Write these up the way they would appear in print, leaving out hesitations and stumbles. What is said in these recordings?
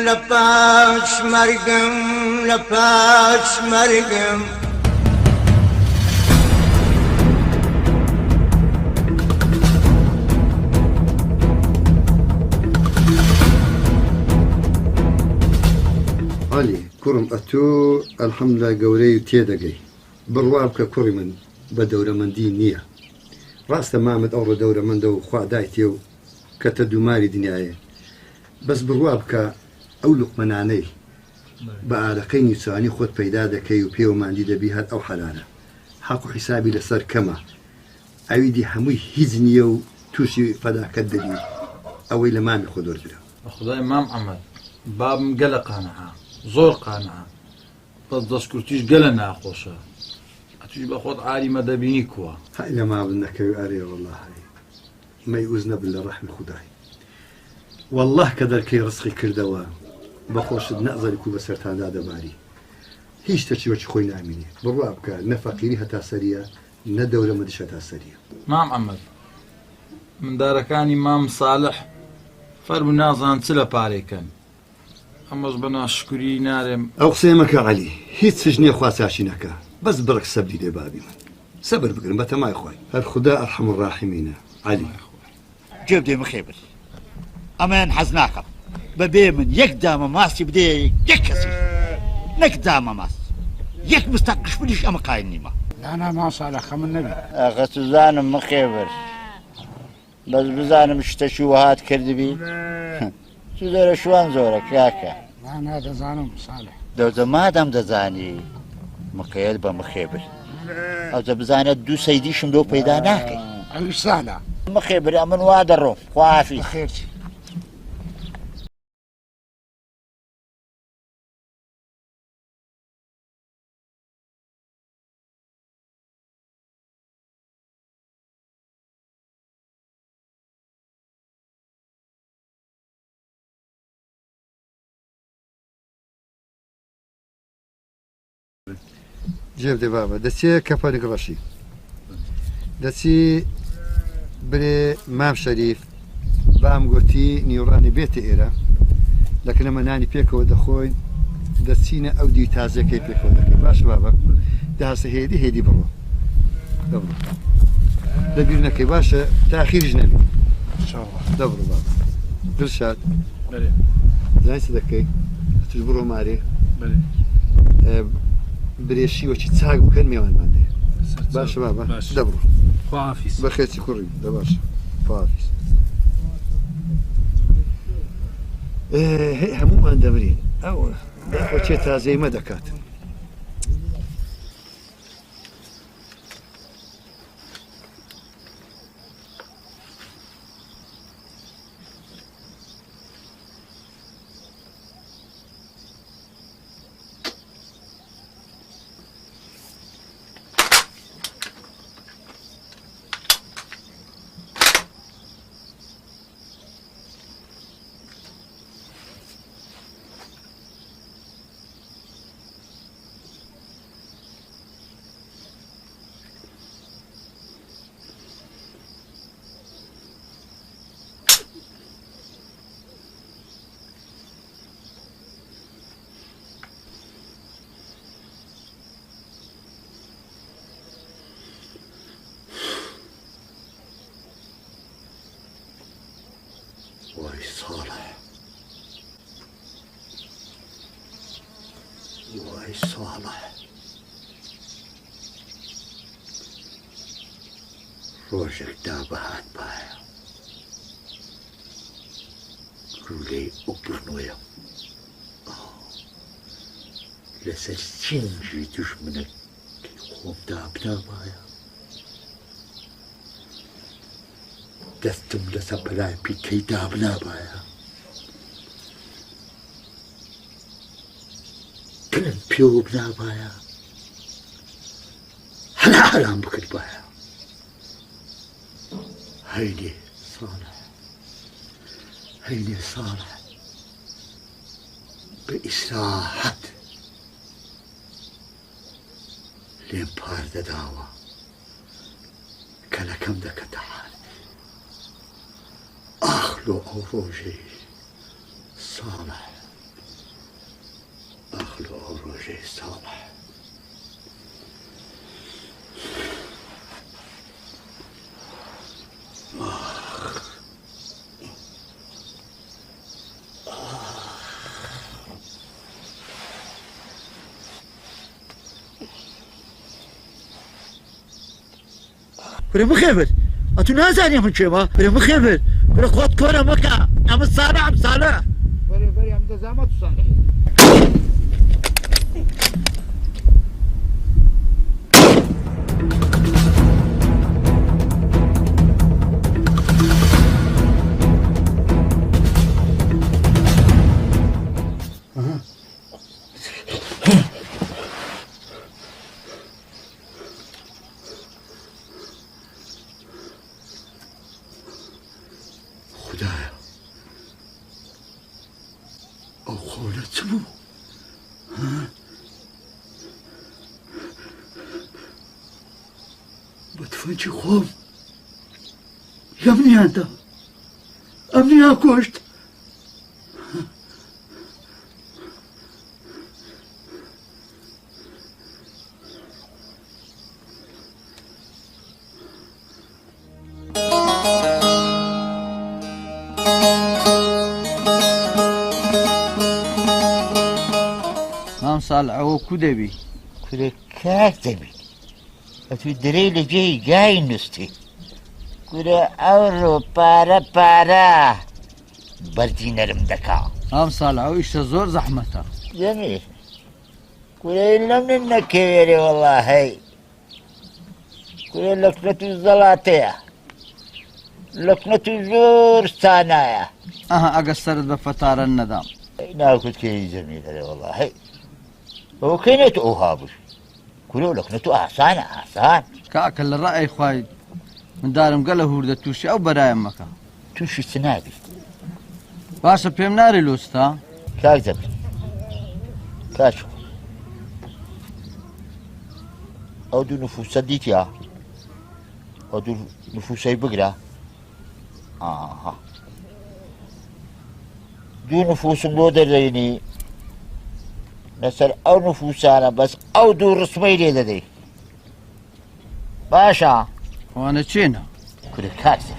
لپاش مرگم لپاش مرگم علي كرم أتو الحمد لله قوري تيدقي بروابك كوري من بدورة من دين نية راس تمامت أورو دورة من دو خوا دايتيو كتدو ماري دنياي بس بروابك أولق مناني بأرقيني ساني خود پیدا دكي وبيو ما عندي دبيهات أو حلالة حقو حسابي لسر كما أويدي هموي هزنيو توشي فدا كدلي أوي لمامي خدور جرا خداي مام عمل باب مقلق قانعة زور قانعة بس دسكرتيش قلنا خوشة أتوش بأخوض عالي مدبيني كوا هاي لما بدنك يا والله هاي ما يوزنا بالله رحمة خداي والله كدر كي رزقي كردوا بخوش نأزلكو بسرتان دادا باري هیچ تشي وش خوي ناميني بروابك نفقيري هتا سريع ندولة مدش هتا سريع مام عمل من داركاني مام صالح فرب نازان سلا باريكن أماش بنا شكري نارم أو قسيمك علي هيت سجني خواساشينك بس برك سبدي دي بابي من صبر بقرن بتا ما يخوي الخدا أرحم الراحمين علي جيب دي مخيبر أمان حزناك ببي من يك دام ماسي بدي يكسر نك دام ماس يك مستقش فليش أما قايني ما أنا ما صالح خم النبي أخذ مخيبر بس بزانم شتشوهات كردبي زور شوان زورك ياكا أنا دزانم صالح دو ما دام دزاني مقيد بمخيبر أو بزاني دو سيدي شمدو بيدا ناكي أيش سهلة مخيبر أمن وادرو خوافي بخير جيب دي بابا دسي كفانك رشي دسي بري مام شريف بام قوتي نيوراني بيت إيرا لكن لما ناني بيكو دخوين دسينا أو دي تازي كي بيكو دخي باش بابا دهس هيدي برو دبرو دبيرنا كي باش تأخير جنبي إن شاء الله دبرو بابا دلشاد بلي زين سدكي تجبرو ماري بلي بريشي وشي تساق بكن ميوان ماندي باش بابا دبرو خوافيس بخير كوري ده باش فافيس هي همو ما ندمرين او داخل شي تازي ما دكات واي صالح واي صالح روجك دابهات بايا رولي أبرنويا لسجنجي دشمنك خوم دابنا بايا دستم لسبلاي بكي دابنا بايا كلن بيو بنا بايا هلا حلام بكت بايا هيدي صالح هيدي صالح بإسراحة لين بارد داوا كان كم دك تعال أخلو أو روجي صالح ڕۆژەی ساڵح برێ بخێبر ئەتو نازانێ من چێمە برێ بخێبر برێ خۆت کۆرە مەکە ئەمە ساڵە ئەم ساڵە بەرێ بەرێ ئەم دەزامە تو ساڵح خدایە ئەو خۆلە چ بوو؟ بە تفەنگی خۆم یەمنیاندا ئەمنیان کۆشت. مام ساڵح ئەوە کو دەبی؟ کورە کاک دەبی ئەتوی درەی لە جێی گای نووستی کورە ئەوڕۆ پارە بەردی نەرم دەکا مام ساڵح ئەو ئیشتە زۆر زەحمەتە. جەمیر کورە لەم نەکەوێرێ وەڵاهی کورە لەکنەت و زەڵاتەیە لەکنەت و زۆر سانایە ئەها ئەگە سەرت بە فەتارە نەدام. ناکوتکەی جەمیلەرێ وەڵاهی ئەوە کەینێت ئەو هابوش کورە لەکنەت و ئاسانە ئاسان کاکە لە ڕائەی خوای من دارم گەلە هوردە تووشی ئەو بەرایەم مەکە. تووشی چ نابی باشە پێم ناری لۆستا؟ کاک دەبی کاچوو ئەو دوو نفوسە دیتیا ئەو دوو نفوسەی بگرە ئاها دوو نفوسم بۆ دەردەینی لەسەر ئەو نفوسانە بەس ئەو دوو ڕسمەی لێ دەدەی باشە ئەوانە چێنە؟ کورە کاکسە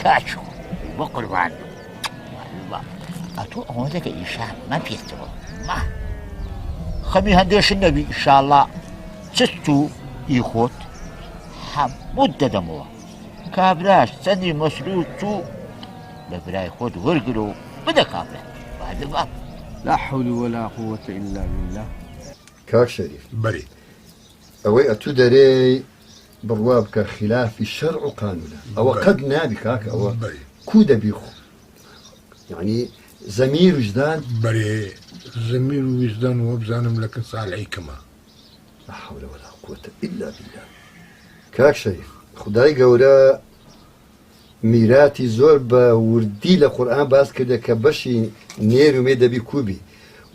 کاچوو بۆ قوربان ئەتۆ ئەوە دەکە ئیشان مە پێێتەوە ما خەمی هەندێشن نەبی ئیشاڵڵا چست و ئیخۆت هەمووت دەدەمەوە کابراش چەندی مەسلووت و لە برای خۆت وەرگرە و بدە کابرا بادەبا لا حول ولا قوة إلا بالله. کاک شەریف بەرێ ئەوەی ئەتوو دەرێی بڕوا بکە خلافی شەرع و قانونە ئەوە قەت نابی کاکە ئەوە کو دەبی خۆ یعنی زەمیر وجدان بەرێ زەمیر و ویزدان وە بزانم لەکن ساڵحی کەمە لا حول ولا قوة إلا بالله. کاک شەریف خدای گەورە میراتی زۆر بە وردی لە قورئان باس کردە کە بەشی نێر و مێ دەبی کوبی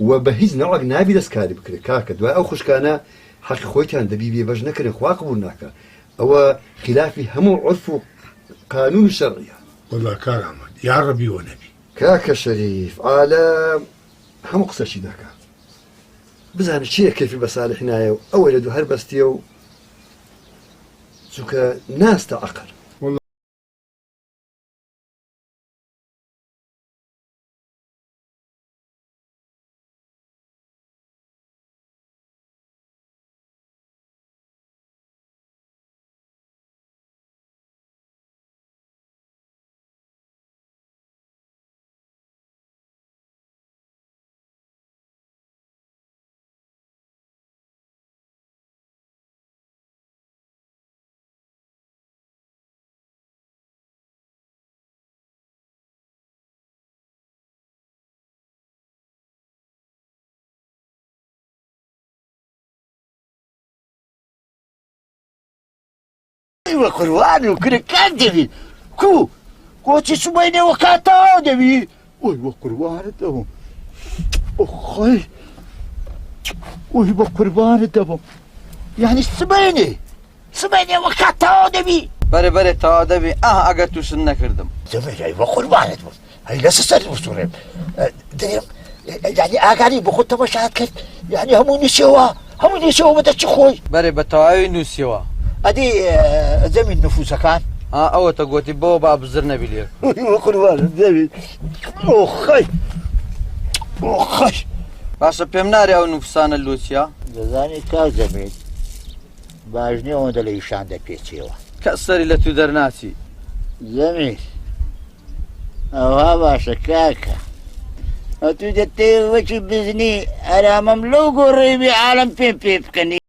و بە هیچ نەوەک نابی دەستکاری بکرێت کاکە دوای ئەو خوشکانە حەقی خۆیتیان دەبی بێبەش نەکردن خوا قبوڵ ناکە ئەوە خلافی هەموو عرف و قانون و شەڕعیە وەڵا کار ئەمەد یا ڕەبی وە نەبی کاکە شەریف عالەم هەموو قسەشی دەکات بزانە چییە کەفی بە ساڵح نایە و ئەوە لە دوو هەر بەستیە و چونکە ناستە عەقل ئەیوە قوربان و کورە کاک دەبی کو کۆچی سوبەینەوە کاتەوە دەبی ئۆی وە قوربانت دەبم ئۆخۆی ئۆی بە قوربانت دەبم یعنی سبەینەوە کاتەوە دەبی بەرێ بەرێ تەوا دەبێ ئاها ئەگەر تووشن نەکردم. زەمێر ئەیوە قوربانت بم هەی لەسە سەر بسوڕێم دەێم یعنی ئاگاری بۆ خۆت تەماشات کرد يعني همو نسيوا بدك خوي بەرێ بە تەواوی نووسیەوە ادي زمن نفوسه كان ئەوە تە گوتی بۆ با بزر نەبی لێ قربان زمن اخي باشە پێم نارێ ئەو نووسانە لوسیا دەزانی کا زمین باش نییە ئەوەندە لە ئیشان دەپێچێەوە کە سەری لە تو دەرناچی زەمیر ئەوها باشە کاکە ئەتو دەتەوێت وەکی بزنی ئەرامەم لەو گۆڕێوی عالەم پێ بکەنی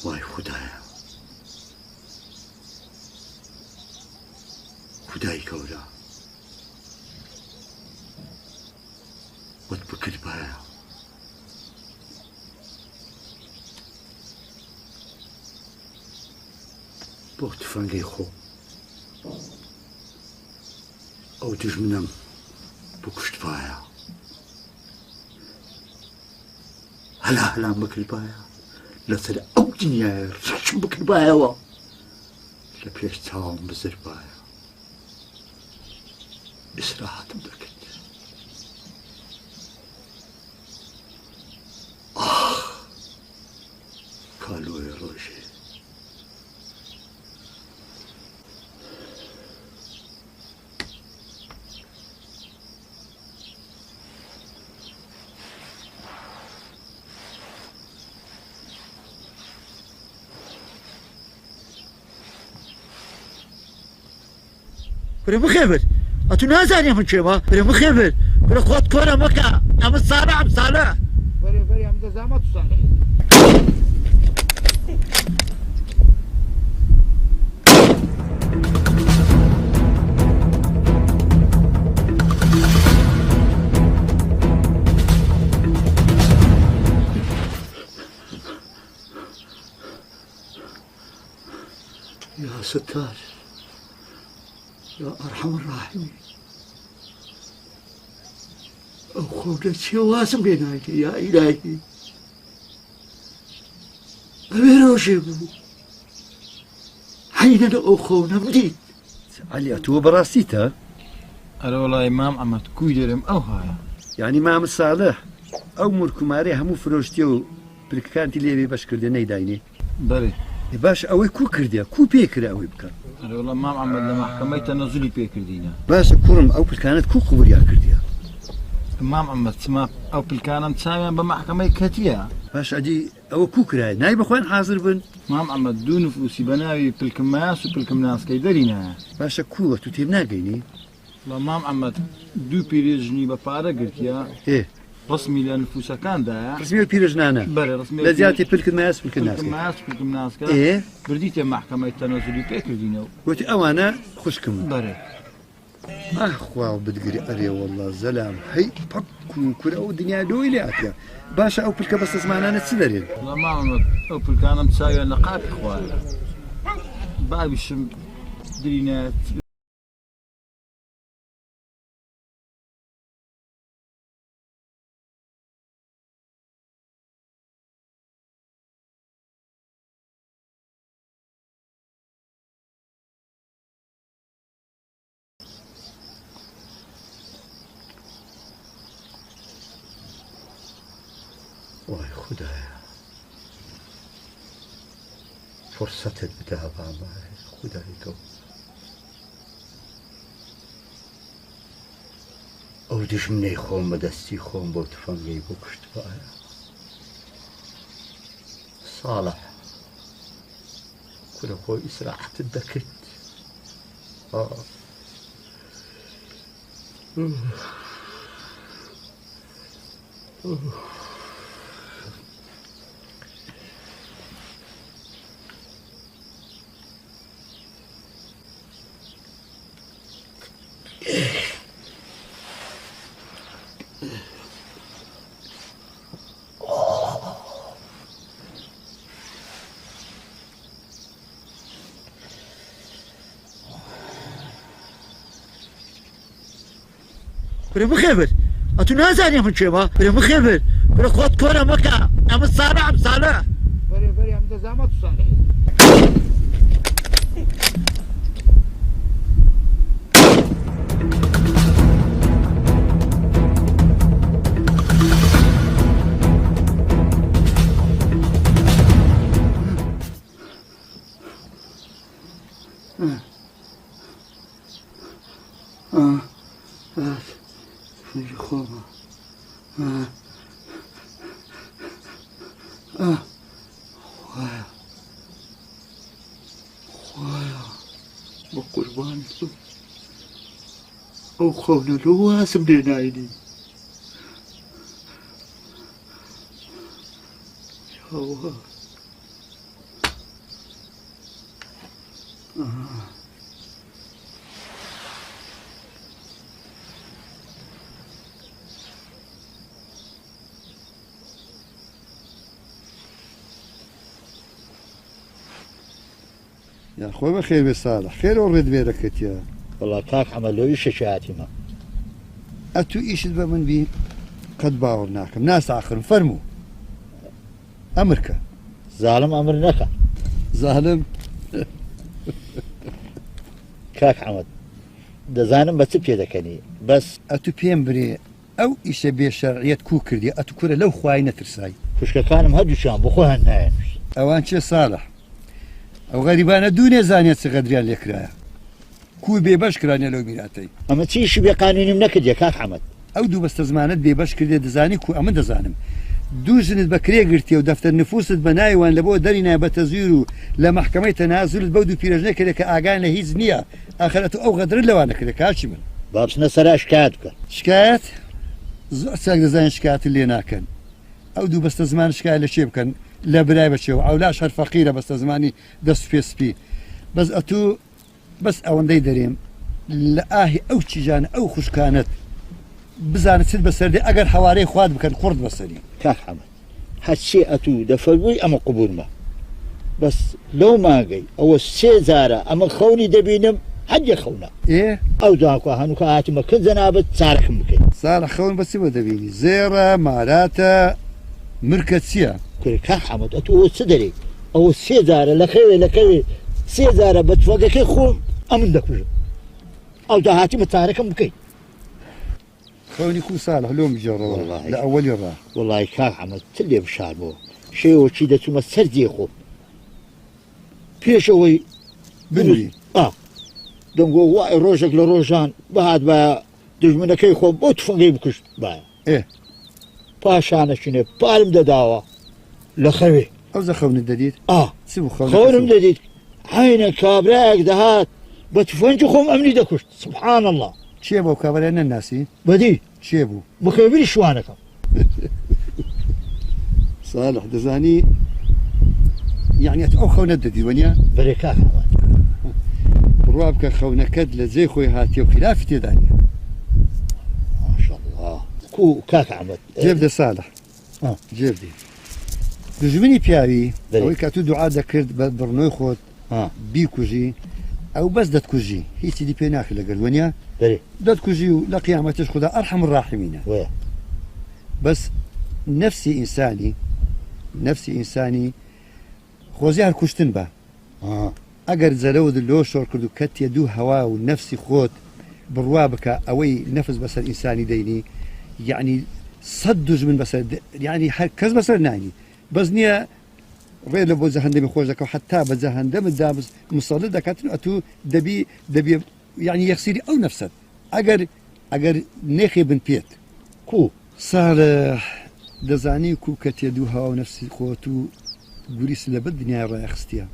وای خدایە خدای گەورە وەت بکرد باە بۆ تفەنگەی خۆ ئەو دژمنم بکوشت باە هەلام بکرد باە لەسەر ئەو دنیای ڕەشم بکرد بایەوە لە پێش چاوم بزر باە ئیسراحەتم دەکرد کالۆی ڕۆژێ برێ بخێبر ئەتو نازانێ من چێمە برێ بخێبر برێ خۆت کۆرە مەکە ئەمە ساڵە ئەم ساڵە بەرێ ئەم دەزامە تو ساڵە يا ستار يا أرحم الراحمين أخونا شواسم بيناك يا إلهي أبي روشبو حين أخونا بديت علي تو براستيتا ئەرە وڵی مام ئەمەد کوی دەرم ئەو هایە يعني مام صالح ئەو مرکومارێ هەموو فرۆشتێ و پرکانتی لێوێ بەشکردێ نەیداینێ بەێ باش ئەوەی کو کردیا کو پێکرا ئەوەی بکە ئەرە وڵە مام ئەمەد لە محکەمەی تەنەزولی پێکردینە باشە کوڕم ئەو پلکانت کو قوبوریا کردیا مام ئەمەد چما ئەو پلکانم چاویان بە محکەمەی کەتیە باش ئەدی ئەوە کو کرای نای بەخۆیان حاضر بن مام ئەمەد دوو نفوسی بە ناوی پلکم ماس و پلکم ناسکەی دەرینایە باشە کووە تو تێم ناگەینی لە مام ئەمەد دوو پیرێژنی بە پارە گرتیا ئێ ڕسمی لە نفوسەکاندایە ڕسمی پیرژنانە بەێ ڕسمی لە زیاتی پلکن ماس پلکن ناس ماس پلکم ناسکە ئێ بردیتە محکەمەی تەنەزولی پێکردینەوە گوتی ئەوانە خوشکم بەێ ئەخوا بدگری ئەرێ وەڵڵا زەلام هەی پەک و کورە ئەو دنیا دۆی لێ ئاتیا باشە ئەو پلکە بەستە زمانانە چی دەرێن لە مامەد ئەو پلکانم چاویان لە قاپی خوارە باویشم درینێت وای خدایە فرصتت بدا بامای خدای گەور ئەو دژمنەی خۆم بەدەستی خۆم بۆ تفەنگەی بۆ کوشت باە ساڵح کورە خۆی ئیسراحەتت دەکرد برێ بخێبر ئەتو نازانێ من چێمە برێ بخێبر برێ خۆت کۆرە مەکە ئەمە ساڵە ئەم ساڵە بەرێ بەرێ ئەم دەزامە تو ساڵە خۆمە خۆیە بە قوربانی تو ئەو خەونە لە واسم لێ ناینی یاوە یا خۆی بە خێر بێ ساڵح خێرەوە ڕێت بێرەکەتیە وڵا کاک عەمەلۆی شەشاتیمە ئەتو ئیشت بە من بی قەت باوەڕ ناکەم ناساخرم فەرموو ئەمرکە زاڵم ئەمر نەکە زاڵم کاک عەمەد دەزانم بە چ پێ دەکەنی بەس ئەتو پێم برێ ئەو ئیشە بێشەرعیەت کو کردی ئەتو کورە لەو خوای نەترسای خوشکەکانم هەردووشیان بۆ خۆیان نایەنووست ئەوان چێ ساڵح ئەو غەریبانە دوو نێزانێت چ غەدریان لێکرایە کوی بێبەش کرانێ لەو میراتەی ئەمە چیشی بێ قانونیم نەکردیە کاک عەمەد ئەو دوو بەستە زمانت بێبەش کردێ دەزانی کو ئەمە دەزانم دوو ژنت بە کرێ گرتیە و دەفتەر نفوست بە ناوان لە بۆ دەرینای بە تەزویر و لە مەحکەمەی تەنازلت بەو دوو پیرەژنە کرێ کە ئاگان لە هیچ نییە ئاخرەت ئەو غەدرت لەوانە کرێ کاچی من با بچنە سەرا شکایەت بکە شکایەت زۆر چاک دەزانین شکایەت لێ ناکەن ئەو دوو بەستە زمان شکایەت لە چێ بکەن لە برای بەچێەوە ئەولاش هەر فەقیرە بەستە زمانی دەست پێسپی بەس ئەتوو بەس ئەوەندەی دەرێم لە ئاهی ئەو چیژانە ئەو خوشکانت بزانت چت بەسەردێ ئەگەر هەوارەی خوارد بکەن قورد بەسەری کاک عەمەد هەرچی ئەتوو دەفەرمووی ئەمە قبولمە بەس لەو مانگەی ئەوە سێ جارە ئەمە خەونی دەبینم هەندێک خەونە ئەو داکوە هەنووکە هاتیمە کرد جەنابەت چارەکەم بکەین ساڵە خەون بەچی بۆ دەبینی زێڕە ماراتە مرکە چییە کوێ کاک عەمەد ئەتوو ئەوە چ دەرێ ئەوە سێ جارە لە خەوێ لە کەوێ سێ جارە بە تفەگەکەی خۆم ئەمن دەکوژم ئەو داهاتیمە چارەکەم بکەین خەونی کو ساڵح لۆم بجێڕەوە لە ئەوەلی ڕا وڵی کاک عەمەد چ لێ بشاربەوە شێوەکی دەچوومە سەر جێ خۆم پێشەوەی بنووی دەمگۆ وای ڕۆژێک لە ڕۆژان بەهات بایە دژمنەکەی خۆم بۆ تفەنگەی بکوشت بایە پاشانەچینێ پارم دەداوە لە خەوێ ئەو زەخەونت دەدیت خەونم دەدیت عینە کابرایەک دەهات بە تفەنگی خۆم ئەمنی دەکوشت سبحان الله چییە بەو کابرای نەناسی بەدی چێ بوو بخێبری شوانەکەم ساڵح دەزانی یعنی ئەو خەونەت دەدی وەنیا بەرێ کاک عەمەد بڕوا بکە خەونەکەت لە جێی خۆی هاتیە و خلافی تێدانە ماشەڵڵا کو کاک عەمەد جێب دە ساڵح جێب دی دژمنی پیاوی ئەوەی کە تو دوعا دەکرد بە بڕنۆی خۆت بیکوژی ئەو بەس دەتکوژی هیچی دی پێ ناکرد لەگەڵ وەنیا دەتکوژی و لە قیامەتش خدا ئەرحەم الراحمینە بەس نەفسی ئینسانی خۆزی هەر کوشتن بە ئەگەر جەرەوت لۆ شۆڕ کرد و کەتێ دوو هەوا و نەفسی خۆت بڕوا بکە ئەوەی نەفس بەسەر ئینسانی دەینی یعنی سەد دژمن بەسەر یعنی هەر کەس بەسەر نانی بەس نییە ڕێ لە بۆ جەهەندەمی خۆش دەکەم حتا بە جەهەندەمت دابز مسەڵت دەکاتن ئەتوو دەبی یعنی یەخسیری ئەو نەفسەت ئەگەر نێخێ بن پێت کو ساڵح دەزانی کو کەتێ دوو هەوا و نەفسی خۆت و گوریس لە بەد دنیای ڕایەخستیە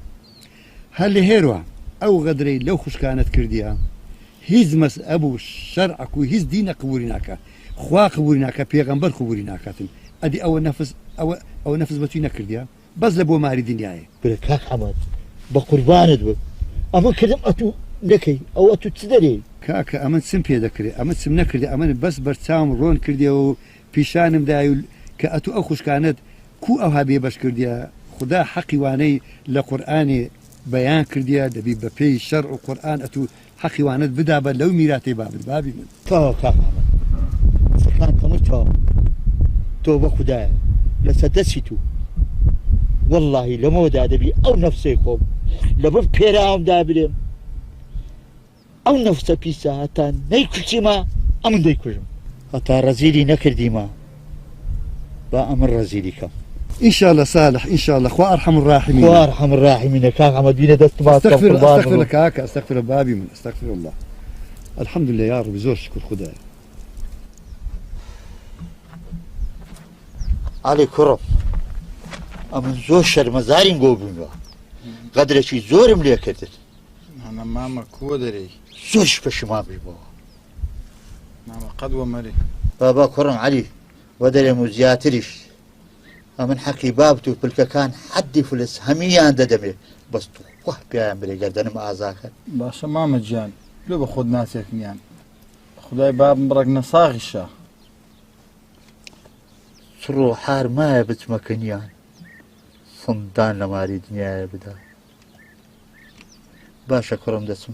هەر لە هێروە ئەو غەدرەی لەو خوشکانت کردیە هیچ مەسئەب و شەرعەک و هیچ دینە قبولی ناکە خوا قبولی ناکە پێغەمبەر قبولی ناکاتن ئەدی ئەوە نەفس بەتوی نەکردیە بەس لە بۆ ماری دنیایە برێ کاک عەمەد بە قوربانت بم ئەمە کردم ئەتوو نەکەی ئەو ئەتوو چ دەرێ کاکە ئەمە چم پێ دەکرێت ئەمە چم نەکردی ئەمە بەس بەرچاوم ڕۆن کردیە و پیشانم دای کە ئەتوو ئەو خوشکانت کو ئەوها بێبەش کردیە خدا حەقی وانەی لە قورئانی بەیان کردیە دەبی بە پێی شەرع و قورئان ئەتوو حەقی وانت بدا بە لەو میراتەی بابت بابی من کاک عەمەد ئەوەکان هەموو تۆ بە خوددایە لەسەر دەستی تو واللهی لەمەوەدا دەبی ئەو نەفسەی خۆم لەبەر پێراوامدا برێم ئەو نەفسە پیسە هەتا نەیکوچیمە ئەمن دەیکوژم هەتا ڕەزیلی نەکردیمە با ئەمن ڕەزیلی کەم إن شاء الله صالح إن شاء الله أخوة أرحم الراحمين وارحم الراحمين كاك عمد بينا دست ما أستغفر لك هكا أستغفر بابي من أستغفر الله الحمد لله يا رب زور شكر خداي علي كرم أمن زور شرمزارين قوبين قدر شي زورم ليه كردت أنا ماما كودري زورش بشمام بيبوا ماما قدوة مري بابا كرم علي ودري مزياتريش أمن حكي بابتو بالككان حدي فلس هميان ددمي بس تو واه بيان بري قردنم آزاكر باشا ماما جان لو بخود ناسك نيان خداي باب مبرق نصاغي الشاه سرو حار ما بتمكنيان صندان لماري دنيا بدا باشا كرم دسم